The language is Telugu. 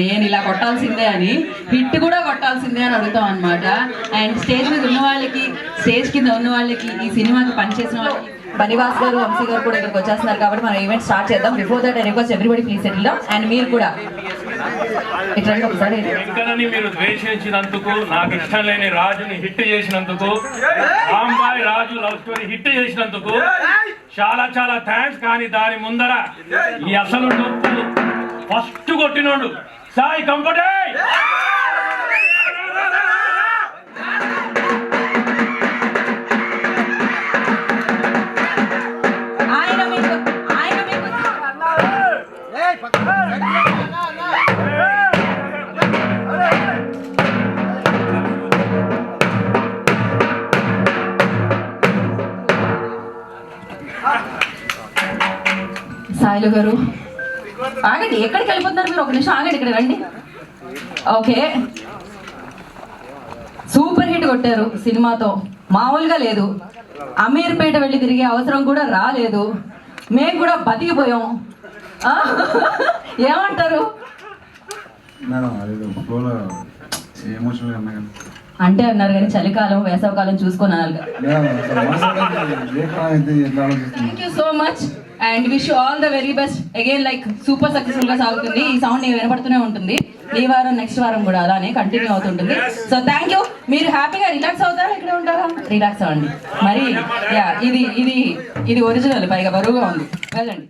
నేను ఇలా కొట్టాల్సిందే అని హిట్ కూడా కొట్టాల్సిందే అని అడుగుతాం అనమాట. అండ్ స్టేజ్ మీద ఉన్న వాళ్ళకి, స్టేజ్ కింద ఉన్న వాళ్ళకి, ఈ సినిమాకి పనిచేసిన వాళ్ళకి బనివాస్ గారు, వంశీ గారు కూడా ఇక్కడికి వచ్చేస్తున్నారు కాబట్టి మనం ఈవెంట్ స్టార్ట్ చేద్దాం. Before that I request everybody please settle down. And మీరు కూడా ఇట్లా ఒకసారి మీరు ద్వేషించినందుకు, నాకు ఇష్టం లేని రాజుని హిట్ చేసినందుకు, రాంబాయ్ రాజు లవ్ స్టోరీ హిట్ చేసినందుకు చాలా చాలా థ్యాంక్స్. కానీ దాని ముందర ఈ అసలు ఫస్ట్ కొట్టినోడు సాయి కంపటే. సాయిలు గారు ఆగండి, ఎక్కడికి వెళ్ళిపోతున్నారు మీరు? ఒక నిమిషం ఆగండి, ఇక్కడ రండి. ఓకే, సూపర్ హిట్ కొట్టారు సినిమాతో, మామూలుగా లేదు. అమీర్పేట వెళ్ళి తిరిగే అవసరం కూడా రాలేదు, మేము కూడా బతికిపోయాం. ఏమంటారు? అంటే అన్నారు కానీ చలికాలం వేసవకాలం చూసుకొని అనాలి. Thank you so much and wish all the very best again. Like super successful గా సాగుతుంది. ఈ సౌండ్ వినపడుతూనే ఉంటుంది. ఈ వారం నెక్స్ట్ వారం కూడా అలానే కంటిన్యూ అవుతుంటుంది. So thank you. మీరు హ్యాపీగా రిలాక్స్ అవుతారా, ఇక్కడ ఉంటారా? రిలాక్స్ అవ్వండి. మరి ఇది ఇది ఇది ఒరిజినల్, పైగా బరువుగా ఉంది. వెళ్ళండి.